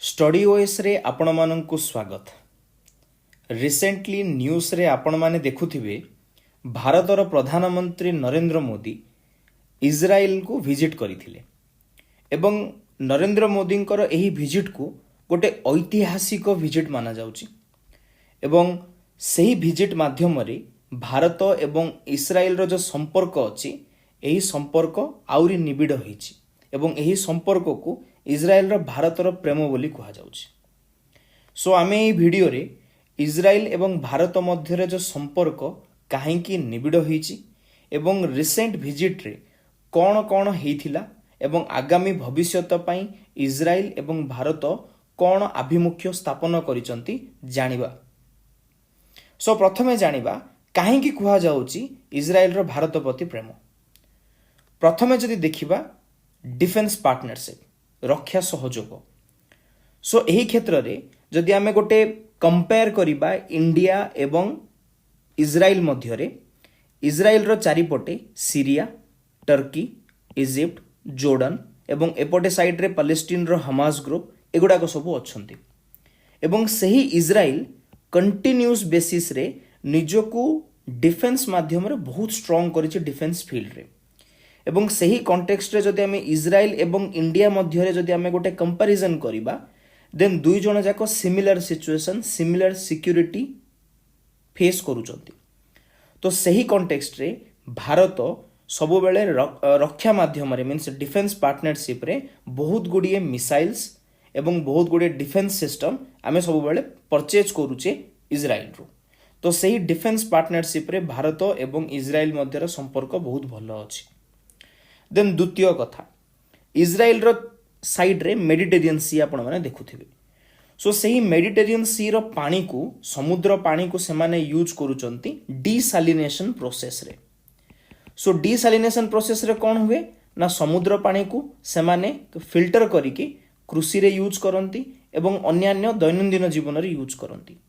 Study OS रे आपण माननकु स्वागत। रिसेंटली न्यूज रे आपण माने देखुथिबे भारतर प्रधानमंत्री नरेंद्र मोदी इजराइल को विजिट करिथिले एवं नरेंद्र मोदींकर एही विजिट को गोटे ऐतिहासिक विजिट माना जाउची एवं सही विजिट माध्यम रे भारत एवं इस्राएल रो जो संपर्क अछि एही संपर्क आउरी निबिड़ होईची एवं एही संपर्क को इजराएल रो भारत रो प्रेम बोली कहा जाउची। सो आमे एही वीडियो रे इजराएल एवं भारत मध्य रे जो संपर्क काहेकि निबिड़ होईची एवं रिसेंट विजिट रे कौन कौन हेइथिला एवं आगामी भविष्यत पई इजराएल एवं भारत कौन आभिमुख्य स्थापन करिसंती जानिबा। सो प्रथमे जानिबा काहेकि कहा जाउची इजराएल रो भारत प्रति प्रेम। प्रथमे जदि देखिबा डिफेन्स पार्टनरशिप रक्षा सहयोग। सो एही क्षेत्र रे जदि आमे गोटे कंपेयर करिबा इंडिया एवं इजराइल मध्य रे इजराइल रो चारिपटे सीरिया, टर्की, इजिप्ट, जोर्डन एवं एपटे साइड रे पैलेस्टाइन रो हमास ग्रुप एगुडा को सब अछंती एवं सही इजराइल कंटिन्यूअस बेसिस रे निजको डिफेन्स माध्यम रे बहुत स्ट्रांग करिछि डिफेन्स फील्ड रे एवं सही कॉन्टेक्स्ट रे जदि आमे इजराइल एवं इंडिया मध्य रे जदि आमे गोटे कंपैरिजन करिबा देन दुई जण जाको similar situation similar security face करूचंती। तो सही कॉन्टेक्स्ट रे भारत सबु बेले रक्षा माध्यम रे मींस डिफेन्स पार्टनरशिप रे बहुत गुडिये मिसाइल्स एवं बहुत गुडिये डिफेन्स सिस्टम आमे सबु बेले परचेज करूचे इजराइल रो। तो सही डिफेन्स पार्टनरशिप रे भारत एवं इजराइल मध्य रो संपर्क बहुत भलो अछि। देन द्वितीय कथा इजराइल रो साइड रे मेडिटेरियन सी आपण माने देखुथिबे। सो सही मेडिटेरियन सी रो पानी को समुद्र पानी को से माने यूज करूचंती डिसैलिनेशन प्रोसेस रे। सो डिसैलिनेशन प्रोसेस रे कोन हुए ना समुद्र पानी को से माने फिल्टर करिके कृषि रे यूज करंती एवं अन्यान्य दैनंदिन जीवन रे यूज करंती।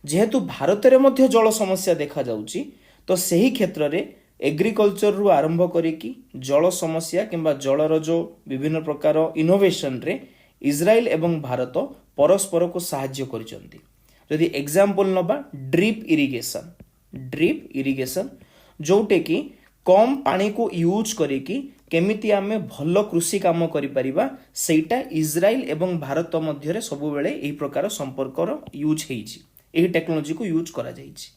जेहेतु भारत रे मध्य जल समस्या देखा जाउची तो सही क्षेत्र रे एग्रीकल्चर रु आरंभ करिकी जल समस्या किंबा जलर जो विभिन्न प्रकार इनोवेशन रे इजराइल एवं भारत परस्पर को सहाय्य करिसंती। जदि एग्जांपल नबा ड्रिप इरिगेशन जोटे कि कम पानी को यूज करिकी केमिति आमे भलो कृषि काम करि परिबा सेटा इजराइल एवं भारत मध्य रे सब बेले एही प्रकार संपर्कर यूज हेइची एही टेक्नोलॉजी को यूज करा जाइची।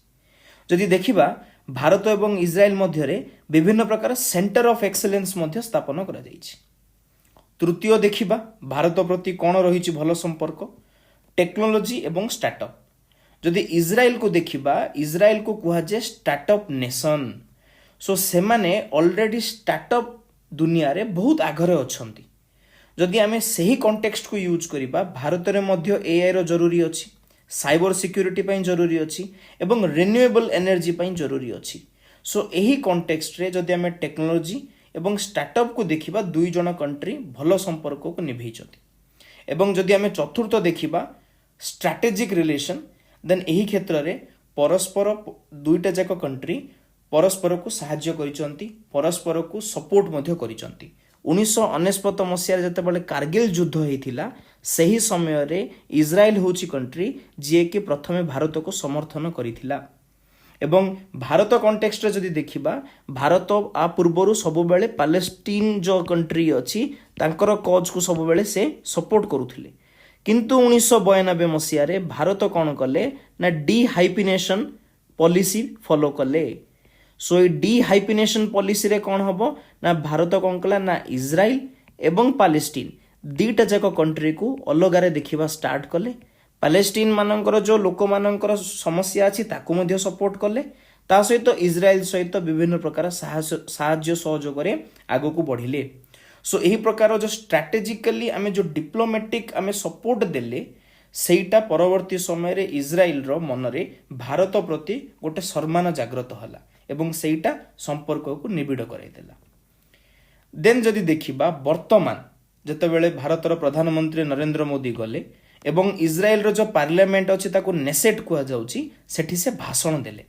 जदि देखिबा भारत एवं इजराइल मध्य रे विभिन्न प्रकार सेंटर ऑफ एक्सेलेंस मध्य स्थापन करा जाइछि। तृतीय देखिबा भारत प्रति कोन रहिछि भलो संपर्क टेक्नोलॉजी एवं स्टार्टअप। जदि इजराइल को देखिबा इजराइल को कुहा जे स्टार्टअप नेशन। सो से माने ऑलरेडी स्टार्टअप दुनिया रे बहुत आगरे अछंती। जदि आमे सही कॉन्टेक्स्ट को यूज करिबा भारत रे मध्य एआई रो जरूरी अछि, साइबर सिक्योरिटी पई जरूरी अछि एवं रिन्यूएबल एनर्जी पई जरूरी अछि। सो एही कॉन्टेक्स्ट रे जदि आमे टेक्नोलॉजी एवं स्टार्टअप को देखिबा दुई जण कंट्री भलो संपर्क को निभैछथि। एवं जदि आमे चतुर्थ देखिबा स्ट्रैटेजिक रिलेशन देन एही क्षेत्र रे परस्पर दुईटा जाक कंट्री परस्पर को सहाय्य करिसंती परस्पर को सपोर्ट मध्य करिसंती। 1969 मसीह जते बेले कारगिल युद्ध हेतिला सही समय रे इजराइल होची कंट्री जे कि प्रथमे भारत को समर्थन करिथिला एवं भारत कॉन्टेक्स्ट रे जदि देखिबा भारत आ पूर्वरु सब बेले पैलेस्टाइन जो कंट्री अछि तांकर कॉज को सब बेले से सपोर्ट करूथिले। किंतु 1992 मसीह रे भारत कोन कले ना डिहाइफिनेशन पॉलिसी फॉलो कले। सो डिहाइफिनेशन पॉलिसी रे कोन हबो ना भारत कोन कला ना इजराइल एवं पैलेस्टाइन दीटा जाक कंट्री को अलगारे देखिबा स्टार्ट कले। पैलेस्टाइन मानकर जो लोक मानकर समस्या अछि ताकू मध्ये सपोर्ट कले ता सहित इजराइल सहित विभिन्न प्रकार साहाय्य सहयोग रे आगो को बढ़िले। सो एही प्रकार जो स्ट्रैटेजिकली आमे जो डिप्लोमेटिक आमे सपोर्ट देले सेटा परवर्ती समय रे इजराइल रो मन रे भारत प्रति गोटे सम्मान जागृत हला एवं सेटा संपर्क को निबिड़ कराई देला। देन जदि देखिबा वर्तमान जते बेले भारतर प्रधानमंत्री नरेंद्र मोदी गले एवं इजराइल रो जो पार्लियामेंट अछि ताको नेसेट कुआ जाउची सेठी से भाषण देले।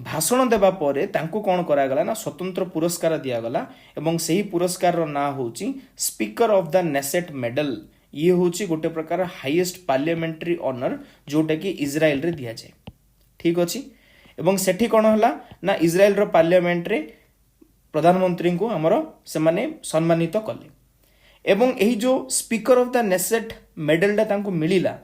भाषण देबा परे तांको कोन करा गला ना स्वतंत्र पुरस्कार दिया गला एवं सही पुरस्कार रो ना होची speaker of the Knesset medal ये होची गोटे प्रकार हाईएस्ट पार्लियामेंट्री ऑनर जोटा कि इज्राइल रे दिया जाए। ठीक अछि। एवं सेठी कोन हला ना इज्राइल रो पार्लियामेंट रे प्रधानमंत्री को हमर से माने सम्मानित कले एवं यही जो स्पीकर ऑफ द नेसेट मेडलटा तांको मिलिला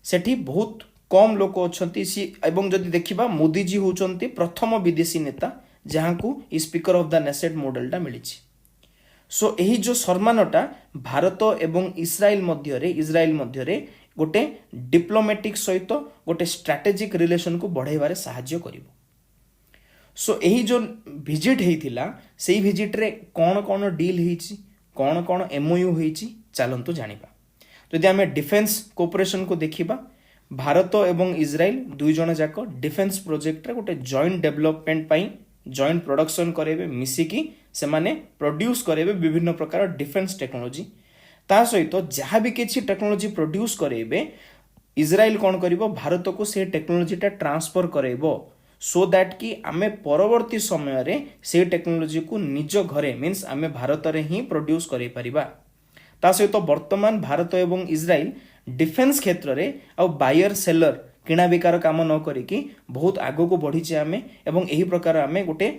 सेठी बहुत कम लोक अछंती सी एवं जदि देखिबा मोदी जी होचंती प्रथम विदेशी नेता जहां को स्पीकर ऑफ द नेसेट मॉडलटा मिली। सो यही जो सम्मानटा भारत एवं इस्राएल मध्य गोटे डिप्लोमेटिक सहित गोटे स्ट्रैटेजिक रिलेशन को बढ़ाइबारे साहाय्य करिवो। सो यही जो विजिट हेइथिला सेही विजिट रे कोन कोन डील हेइची कौन कौन एमओयू होईची चलंतु जानिबा। जदि आमे डिफेंस कोऑपरेशन को देखिबा भारत एवं इज्राइल दुई जण जाक डिफेंस प्रोजेक्ट रे गोटे जॉइंट डेवलपमेंट पई जॉइंट प्रोडक्शन करेबे मिसिकी से माने प्रोड्यूस करेबे विभिन्न प्रकार डिफेंस टेक्नोलॉजी ता सहित जहाँ भी किछि टेक्नोलॉजी प्रोड्यूस करेबे इज्राइल कौन करिवो भारत को से टेक्नोलॉजीटा ट्रांसफर करेबो सो दैट कि आमे परवर्ती समय रे से टेक्नोलॉजी को निज घरे मीन्स आमे भारत रे ही प्रोड्यूस करै परिबा। ता सहित तो वर्तमान भारत एवं इज्राइल डिफेंस क्षेत्र रे आ बायर सेलर किना बिकार काम न करिकी बहुत आगो को बढ़ी छे आमे एवं एही प्रकार आमे गोटे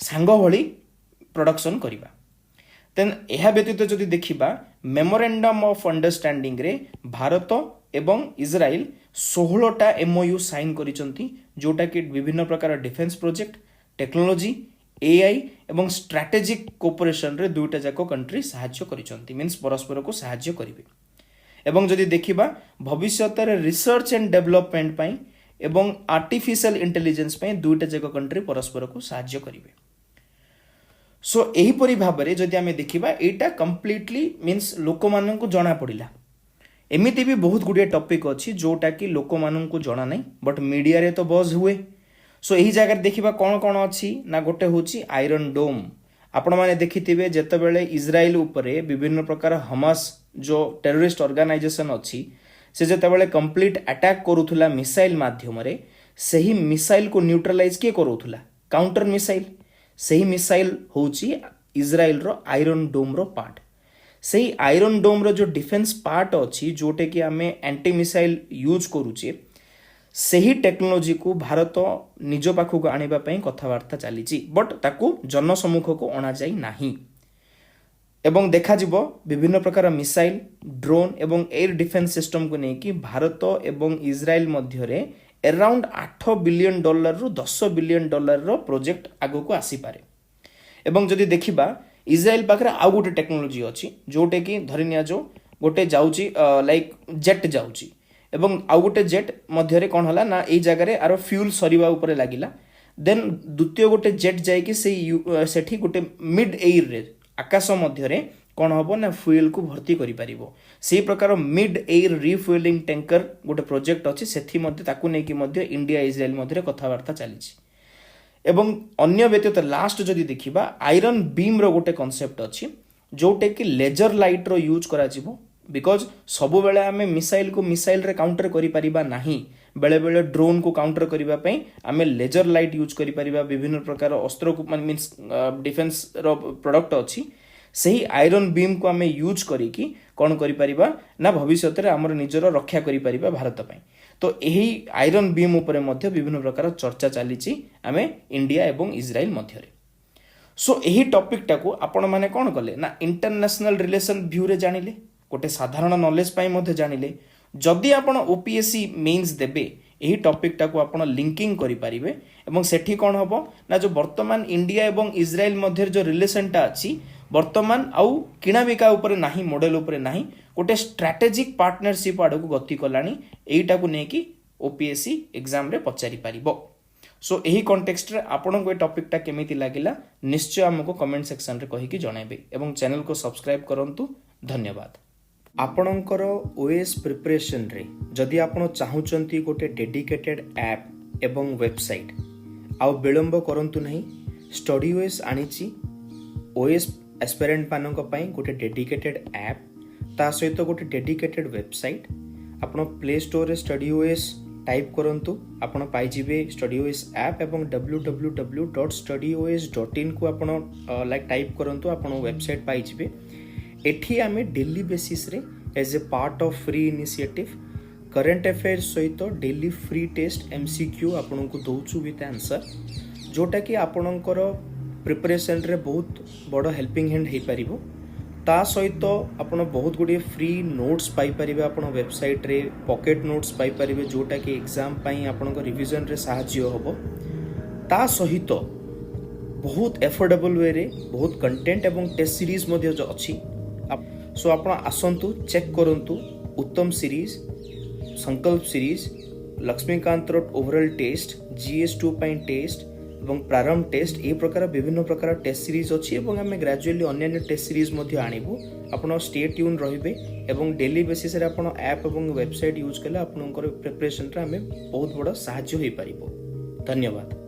सांग भली प्रोडक्शन करिबा। देन एहा व्यतीत जदि देखिबा मेमोरेंडम ऑफ अंडरस्टैंडिंग रे भारत एवं इज्राइल 16टा एमओयू साइन करिसंती जोटा कि विभिन्न प्रकार डिफेंस प्रोजेक्ट टेक्नोलॉजी एआई एवं स्ट्रैटेजिक कोऑपरेशन रे दुईटा जाक कंट्री साहाय्य करिसंती मीन्स परस्पर को साहाय्य करिवे। एवं जदि देखिबा भविष्यत रे रिसर्च एंड डेवलपमेंट पई एवं आर्टिफिशियल इंटेलिजेंस पई दुईटा जाक कंट्री परस्पर को साहाय्य करिवे। सो एही परि भाबरे जदि आमे देखिबा एटा कंप्लीटली मीन्स लोक मानन को जणा पड़िला। एमिति भी बहुत गुड़िया टॉपिक अच्छी जोटा कि लोक मानन को जणा नहीं बट मीडिया रे तो बज हुए। सो यही जगह देखिबा कौन कौन अच्छी ना गोटे होची आयरन डोम आपण माने देखिथिबे जेतेबेले इज्राइल उपरे विभिन्न प्रकार हमास जो टेररिस्ट ऑर्गेनाइजेशन अच्छी से जेतेबेले कंप्लीट अटैक करूथुला मिसाइल माध्यम रे सही मिसाइल को न्यूट्रलाइज के करूथुला काउंटर मिसाइल सही मिसाइल होची इज्राइल रो आयरन डोम रो पार्ट। सही आयरन डोम रो जो डिफेंस पार्ट अच्छी जोटे कि आमे एंटी मिसाइल यूज करूचे सही टेक्नोलॉजी को भारत निज पाखु को आनिबा पई कथावार्ता चलीची बट ताकू जन सम्मुख को अणा जाई नाही। एवं देखा जिवो विभिन्न प्रकार मिसाइल ड्रोन एवं एयर डिफेंस सिस्टम को नेकी भारत एवं इज्राइल मध्य रे अराउंड $8 बिलियन रु $10 बिलियन रो प्रोजेक्ट आगो को आसी पारे। एवं जदि देखिबा इज्राइल पाखरे आउ गोटे टेक्नोलॉजी अच्छी जोटे कि धरि निया जो गोटे जाउची लाइक जेट जाउची एवं आउ गोटे जेट मध्य रे कोन हला ना एई जगह रे आरो फ्यूल सरीबा ऊपर लागिला देन द्वितीय गोटे जेट जाय कि सेठी गोटे मिड एयर रे आकाश मध्य रे कोन हबो ना फ्यूल को भर्ती करि परिबो से प्रकार मिड एयर रिफ्यूलिंग टैंकर गोटे प्रोजेक्ट अछि सेठी मध्य ताकू नै कि मध्य इंडिया इज्राइल मध्य रे कथावार्ता चलीछि। एवं अन्य व्यतीत लास्ट जदि देखिबा आयरन बीम रो गोटे कॉन्सेप्ट अछि जोटे कि लेजर लाइट रो यूज करा जिवो बिकॉज सब बेले आमे मिसाइल को मिसाइल रे काउंटर करि परिबा नाही बेले बेले ड्रोन को काउंटर करिबा पई आमे लेजर लाइट यूज करि परिबा विभिन्न प्रकार अस्त्र को मींस डिफेंस रो प्रोडक्ट अछि सही आयरन बीम को आमे यूज करी कि कोन करि परिबा ना भविष्यत रे हमर निजर रक्षा करि परिबा भारत पई। तो यही आयरन बीम उपरे मध्य विभिन्न प्रकार चर्चा चलीची आमे इंडिया एवं इज्राइल मध्य रे। सो यही टॉपिक टाको आपण माने कोन कले ना इंटरनेशनल रिलेशन व्यू रे जानिले गोटे साधारण नॉलेज पाई मध्य जानिले जदि आपण ओपीएससी मेंस देबे यही टॉपिक टाको आपण लिंकिंग करि परिबे एवं सेठी कोन हबो ना जो वर्तमान इंडिया एवं इज्राइल मध्य जो रिलेशन टा अछि वर्तमान आउ किणाबिका उपरे नाही मॉडल उपरे नाही गोटे स्ट्रैटेजिक पार्टनरशिप आड़ को गति कलानी एटा को नेकी ओपीएससी एग्जाम रे पचारि पारिबो। सो यही कॉन्टेक्स्ट रे आपन को टॉपिक टा केमिति लागिला निश्चय हमको कमेंट सेक्शन रे कहि कि जणाइबे एवं चैनल को सब्सक्राइब करंतु। धन्यवाद। आपणकर ओएस प्रिपरेशन रे जदि आपण चाहुचंती गोटे डेडिकेटेड ऐप एवं वेबसाइट आउ विलंब करंतु नहीं स्टडीओएस आनिची ओएस एस्पिरेंट मानक पई गोटे डेडिकेटेड ऐप ता सहित गोटे डेडिकेटेड वेबसाइट आपण प्ले स्टोर रे स्टडीओएस टाइप करंतु आपण पाई जिवे स्टडीओएस ऐप एवं www.studyos.in को आपण लाइक टाइप करंतु आपण वेबसाइट पाई जिवे। एठी आमे डेली बेसिस रे as a part of free initiative current affairs सहित डेली फ्री टेस्ट एमसीक्यू आपन को दौचु विथ आंसर जोटा कि आपणकर प्रिपरेशन रे बहुत बड़ हेल्पिंग हैंड हो पारिबो। ता सहित आपण बहुत गुडी फ्री नोट्स पाई परिबे आपण वेबसाइट रे पॉकेट नोट्स पाई परिबे जोटा कि एग्जाम पई आपण रिवीजन रे सहाय्य होबो। ता सहित बहुत एफोर्डेबल वे रे बहुत कंटेंट एवं टेस्ट सीरीज मध्ये जो अछि सो आपण आसंतु चेक करंतु उत्तम सीरीज संकल्प series Laxmikant overall test GS2 पई टेस्ट এবং प्रारंभ टेस्ट ए प्रकार विभिन्न प्रकार टेस्ट सीरीज अच्छी और आम ग्राजुअली अन्य टेस्ट सीरीज आणबू आपण स्टे ट्यून रहिबे एवं डेली बेसिस रे आपण ऐप और वेबसाइट यूज कले आपनकर प्रिपरेशन रे आमे बहुत बड़ सहाय्य होई परिबो। धन्यवाद।